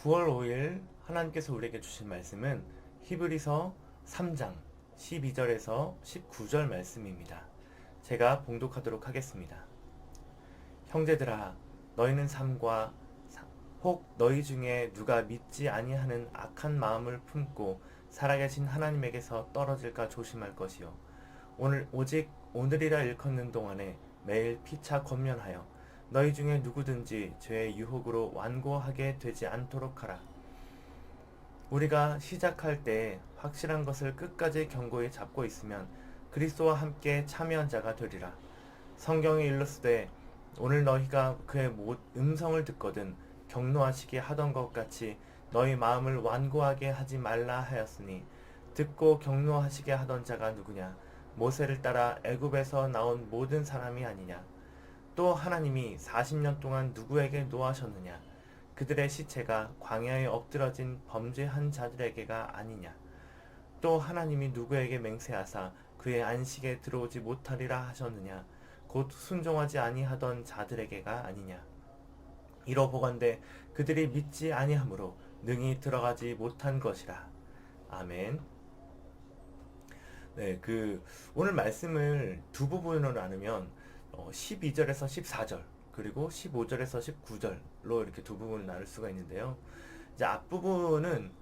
9월 5일 하나님께서 우리에게 주신 말씀은 히브리서 3장 12절에서 19절 말씀입니다. 제가 봉독하도록 하겠습니다. 형제들아, 너희는 삶과 혹 너희 중에 누가 믿지 아니하는 악한 마음을 품고 살아계신 하나님에게서 떨어질까 조심할 것이요. 오직 오늘이라 일컫는 동안에 매일 피차 권면하여 너희 중에 누구든지 죄의 유혹으로 완고하게 되지 않도록 하라. 우리가 시작할 때 확실한 것을 끝까지 견고히 잡고 있으면 그리스도와 함께 참여한 자가 되리라. 성경에 일렀으되 오늘 너희가 그의 음성을 듣거든 격노하시게 하던 것 같이 너희 마음을 완고하게 하지 말라 하였으니 듣고 격노하시게 하던 자가 누구냐? 모세를 따라 애굽에서 나온 모든 사람이 아니냐? 또 하나님이 40년 동안 누구에게 노하셨느냐? 그들의 시체가 광야에 엎드러진 범죄한 자들에게가 아니냐? 또 하나님이 누구에게 맹세하사 그의 안식에 들어오지 못하리라 하셨느냐? 곧 순종하지 아니하던 자들에게가 아니냐? 이러보건대 그들이 믿지 아니하므로 능히 들어가지 못한 것이라. 아멘. 네, 오늘 말씀을 두 부분으로 나누면 12절에서 14절 그리고 15절에서 19절로 이렇게 두 부분을 나눌 수가 있는데요. 이제 앞부분은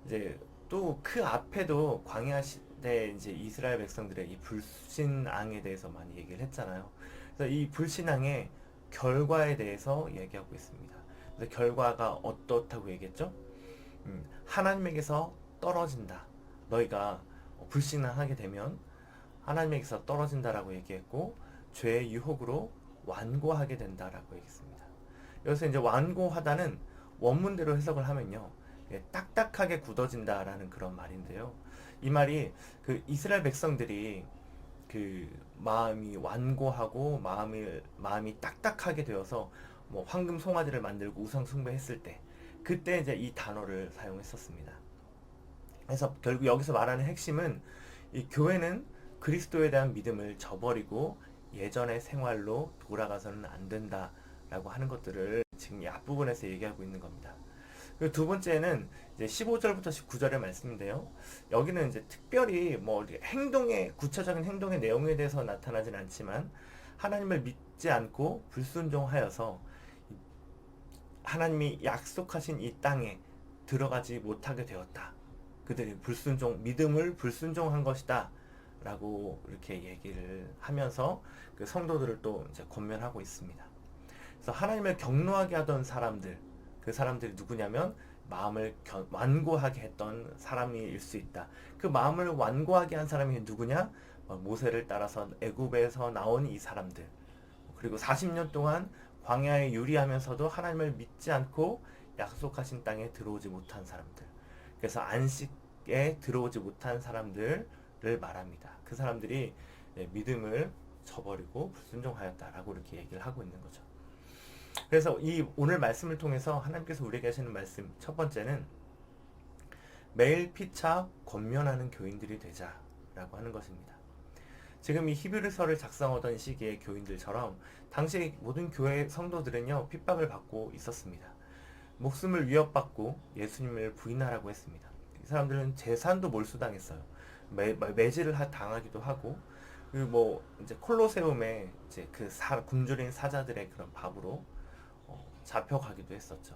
이제 또 그 앞에도 광야 시대 이제 이스라엘 백성들의 이 불신앙에 대해서 많이 얘기를 했잖아요. 그래서 이 불신앙의 결과에 대해서 얘기하고 있습니다. 그래서 결과가 어떻다고 얘기했죠? 하나님에게서 떨어진다. 너희가 불신앙하게 되면 하나님에게서 떨어진다라고 얘기했고, 죄의 유혹으로 완고하게 된다라고 얘기했습니다. 여기서 이제 완고하다는 원문대로 해석을 하면요, 딱딱하게 굳어진다라는 그런 말인데요. 이 말이 그 이스라엘 백성들이 그 마음이 완고하고 마음이 딱딱하게 되어서 뭐 황금 송아지를 만들고 우상 숭배했을 때, 그때 이제 이 단어를 사용했었습니다. 그래서 결국 여기서 말하는 핵심은 이 교회는 그리스도에 대한 믿음을 저버리고 예전의 생활로 돌아가서는 안 된다라고 하는 것들을 지금 이 앞부분에서 얘기하고 있는 겁니다. 그리고 두 번째는 이제 15절부터 19절의 말씀인데요. 여기는 이제 특별히 뭐 구체적인 행동의 내용에 대해서 나타나진 않지만, 하나님을 믿지 않고 불순종하여서 하나님이 약속하신 이 땅에 들어가지 못하게 되었다. 그들이 믿음을 불순종한 것이다. 라고 이렇게 얘기를 하면서 그 성도들을 또 이제 권면하고 있습니다. 그래서 하나님을 경노하게 하던 사람들, 그 사람들이 누구냐면 마음을 완고하게 했던 사람일 수 있다. 그 마음을 완고하게 한 사람이 누구냐? 모세를 따라서 애굽에서 나온 이 사람들. 그리고 40년 동안 광야에 유리하면서도 하나님을 믿지 않고 약속하신 땅에 들어오지 못한 사람들. 그래서 안식에 들어오지 못한 사람들을 말합니다. 그 사람들이 믿음을 저버리고 불순종하였다라고 이렇게 얘기를 하고 있는 거죠. 그래서 이 오늘 말씀을 통해서 하나님께서 우리에게 하시는 말씀, 첫 번째는 매일 피차 권면하는 교인들이 되자라고 하는 것입니다. 지금 이 히브리서를 작성하던 시기의 교인들처럼 당시 모든 교회 성도들은요, 핍박을 받고 있었습니다. 목숨을 위협받고 예수님을 부인하라고 했습니다. 이 사람들은 재산도 몰수당했어요. 매질을 당하기도 하고, 그리고 뭐 이제 콜로세움에 이제 굶주린 사자들의 그런 밥으로 잡혀가기도 했었죠.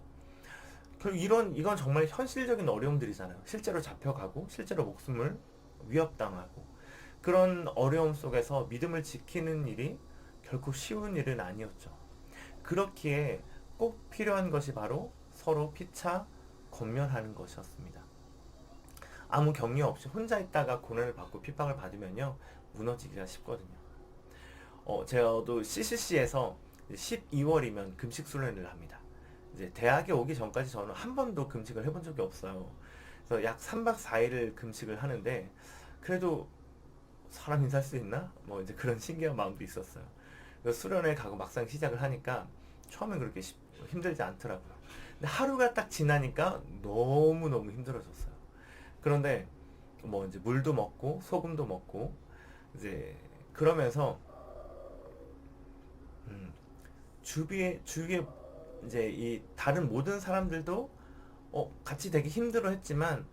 결국 이건 정말 현실적인 어려움들이잖아요. 실제로 잡혀가고 실제로 목숨을 위협당하고, 그런 어려움 속에서 믿음을 지키는 일이 결코 쉬운 일은 아니었죠. 그렇기에 꼭 필요한 것이 바로 서로 피차 권면하는 것이었습니다. 아무 격려 없이 혼자 있다가 고난을 받고 핍박을 받으면요, 무너지기가 쉽거든요. 제가도 CCC에서 12월이면 금식 수련회를 합니다. 이제 대학에 오기 전까지 저는 한 번도 금식을 해본 적이 없어요. 그래서 약 3박 4일을 금식을 하는데, 그래도 사람이 살 수 있나? 뭐 이제 그런 신기한 마음도 있었어요. 그래서 수련회 가고 막상 시작을 하니까 처음엔 그렇게 힘들지 않더라고요. 근데 하루가 딱 지나니까 너무너무 힘들어졌어요. 그런데 뭐 이제 물도 먹고 소금도 먹고 이제 그러면서 주위에 이제 이 다른 모든 사람들도 같이 되게 힘들어했지만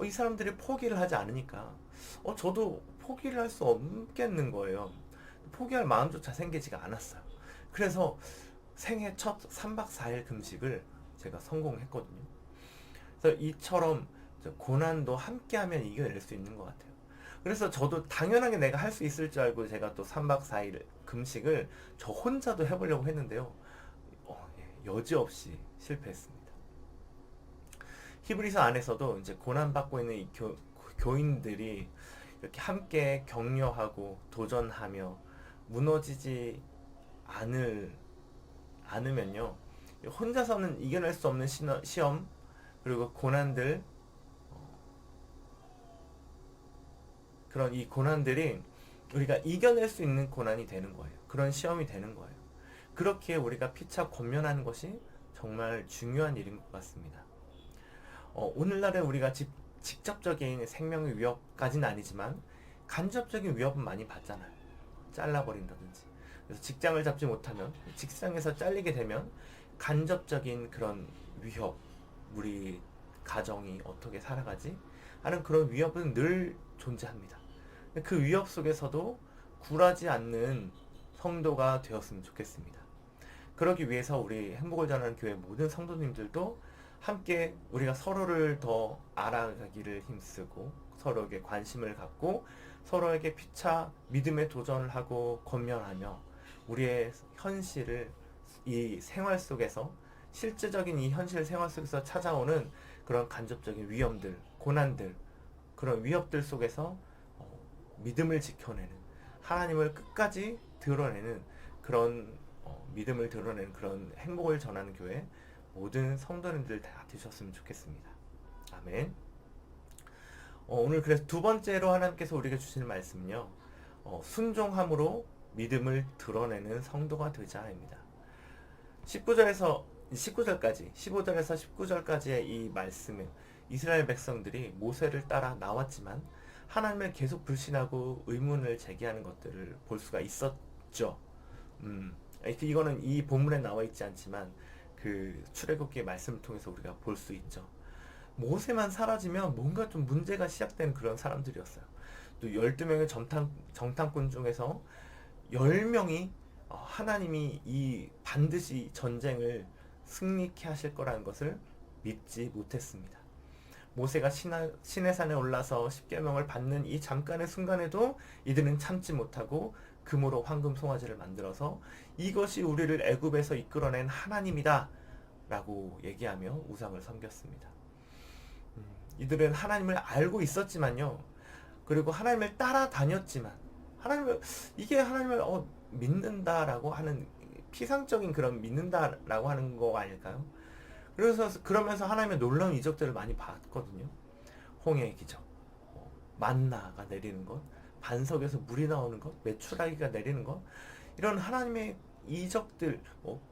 이 사람들이 포기를 하지 않으니까 저도 포기를 할 수 없겠는 거예요. 포기할 마음조차 생기지가 않았어요. 그래서 생애 첫 3박 4일 금식을 제가 성공했거든요. 그래서 이처럼 고난도 함께하면 이겨낼 수 있는 것 같아요. 그래서 저도 당연하게 내가 할 수 있을 줄 알고 제가 또 3박 4일 금식을 저 혼자도 해보려고 했는데요. 여지없이 실패했습니다. 히브리서 안에서도 이제 고난받고 있는 이 교인들이 이렇게 함께 격려하고 도전하며 무너지지 않으면요. 혼자서는 이겨낼 수 없는 시험, 그리고 고난들, 그런 이 고난들이 우리가 이겨낼 수 있는 고난이 되는 거예요. 그런 시험이 되는 거예요. 그렇게 우리가 피차 권면하는 것이 정말 중요한 일인 것 같습니다. 오늘날에 우리가 직접적인 생명의 위협까지는 아니지만 간접적인 위협은 많이 받잖아요. 잘라버린다든지. 그래서 직장을 잡지 못하면, 직장에서 잘리게 되면 간접적인 그런 위협, 우리 가정이 어떻게 살아가지? 하는 그런 위협은 늘 존재합니다. 그 위협 속에서도 굴하지 않는 성도가 되었으면 좋겠습니다. 그러기 위해서 우리 행복을 전하는 교회 모든 성도님들도 함께 우리가 서로를 더 알아가기를 힘쓰고 서로에게 관심을 갖고 서로에게 피차 믿음의 도전을 하고 권면하며 우리의 현실을 이 생활 속에서 실제적인 이 현실 생활 속에서 찾아오는 그런 간접적인 위험들, 고난들, 그런 위협들 속에서 믿음을 지켜내는, 하나님을 끝까지 드러내는 그런 믿음을 드러내는 그런 행복을 전하는 교회 모든 성도님들 다 되셨으면 좋겠습니다. 아멘. 오늘 그래서 두 번째로 하나님께서 우리에게 주시는 말씀은요, 순종함으로 믿음을 드러내는 성도가 되자입니다. 19절에서 19절까지, 15절에서 19절까지의 이 말씀은 이스라엘 백성들이 모세를 따라 나왔지만 하나님을 계속 불신하고 의문을 제기하는 것들을 볼 수가 있었죠. 이거는 이 본문에 나와 있지 않지만 그 출애굽기의 말씀을 통해서 우리가 볼 수 있죠. 모세만 사라지면 뭔가 좀 문제가 시작되는 그런 사람들이었어요. 또 12명의 정탐꾼 중에서 10명이 하나님이 이 반드시 전쟁을 승리케 하실 거라는 것을 믿지 못했습니다. 모세가 시내산에 올라서 십계명을 받는 이 잠깐의 순간에도 이들은 참지 못하고 금으로 황금 송아지를 만들어서 이것이 우리를 애굽에서 이끌어낸 하나님이다 라고 얘기하며 우상을 섬겼습니다. 이들은 하나님을 알고 있었지만요, 그리고 하나님을 따라다녔지만 이게 하나님을 믿는다라고 하는 피상적인 그런 믿는다라고 하는 거 아닐까요? 그러면서 하나님의 놀라운 이적들을 많이 봤거든요. 홍해의 기적, 만나가 내리는 것, 반석에서 물이 나오는 것, 메추라기가 내리는 것, 이런 하나님의 이적들,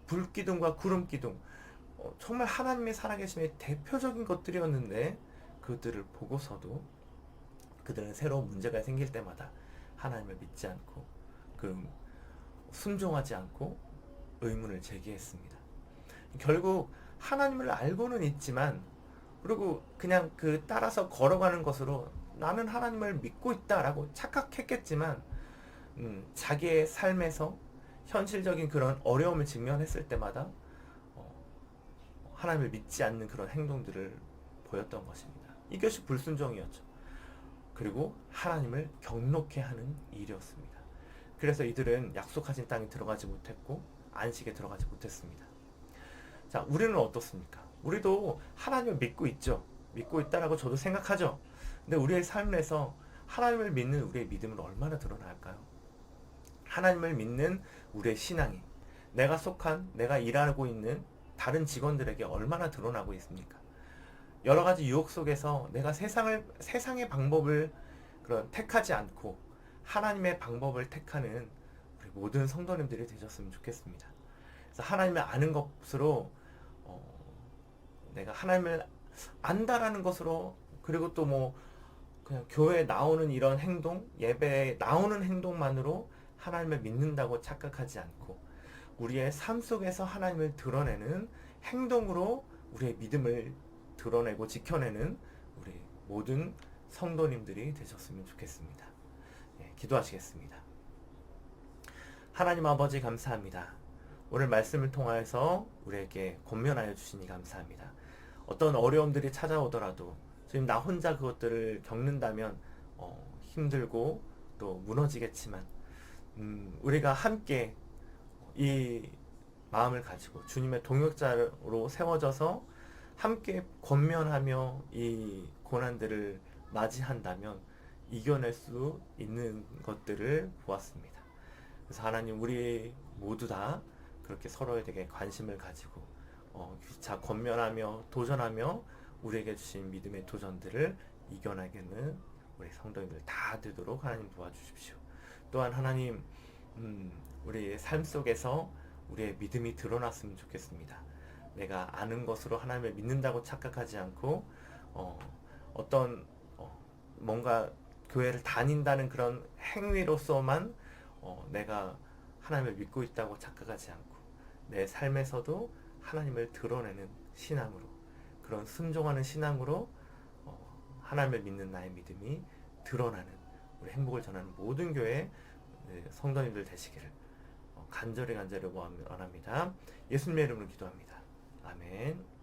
불기둥과 구름기둥, 정말 하나님의 살아계심의 대표적인 것들이었는데 그들을 보고서도 그들은 새로운 문제가 생길 때마다 하나님을 믿지 않고 순종하지 않고 의문을 제기했습니다. 결국 하나님을 알고는 있지만, 그리고 그냥 따라서 걸어가는 것으로 나는 하나님을 믿고 있다라고 착각했겠지만, 자기의 삶에서 현실적인 그런 어려움을 직면했을 때마다 하나님을 믿지 않는 그런 행동들을 보였던 것입니다. 이것이 불순종이었죠. 그리고 하나님을 경록케 하는 일이었습니다. 그래서 이들은 약속하신 땅에 들어가지 못했고 안식에 들어가지 못했습니다. 자, 우리는 어떻습니까? 우리도 하나님을 믿고 있죠. 믿고 있다라고 저도 생각하죠. 근데 우리의 삶에서 하나님을 믿는 우리의 믿음을 얼마나 드러날까요? 하나님을 믿는 우리의 신앙이 내가 일하고 있는 다른 직원들에게 얼마나 드러나고 있습니까? 여러 가지 유혹 속에서 내가 세상의 방법을 택하지 않고 하나님의 방법을 택하는 우리 모든 성도님들이 되셨으면 좋겠습니다. 그래서 하나님을 아는 것으로 내가 하나님을 안다라는 것으로, 그리고 또 그냥 교회에 나오는 이런 행동, 예배에 나오는 행동만으로 하나님을 믿는다고 착각하지 않고 우리의 삶 속에서 하나님을 드러내는 행동으로 우리의 믿음을 드러내고 지켜내는 우리 모든 성도님들이 되셨으면 좋겠습니다. 예, 기도하시겠습니다. 하나님 아버지 감사합니다. 오늘 말씀을 통하여서 우리에게 권면하여 주시니 감사합니다. 어떤 어려움들이 찾아오더라도 지금 나 혼자 그것들을 겪는다면 힘들고 또 무너지겠지만 우리가 함께 이 마음을 가지고 주님의 동역자로 세워져서 함께 권면하며 이 고난들을 맞이한다면 이겨낼 수 있는 것들을 보았습니다. 그래서 하나님 우리 모두 다 그렇게 서로에게 관심을 가지고 기차 권면하며 도전하며 우리에게 주신 믿음의 도전들을 이겨나가는 우리 성도님들 다 되도록 하나님 도와주십시오. 또한 하나님 우리 삶 속에서 우리의 믿음이 드러났으면 좋겠습니다. 내가 아는 것으로 하나님을 믿는다고 착각하지 않고 어떤 뭔가 교회를 다닌다는 그런 행위로서만 내가 하나님을 믿고 있다고 착각하지 않고 내 삶에서도 하나님을 드러내는 신앙으로 그런 순종하는 신앙으로 하나님을 믿는 나의 믿음이 드러나는 우리 행복을 전하는 모든 교회 성도님들 되시기를 간절히 원합니다. 예수님의 이름으로 기도합니다. 아멘.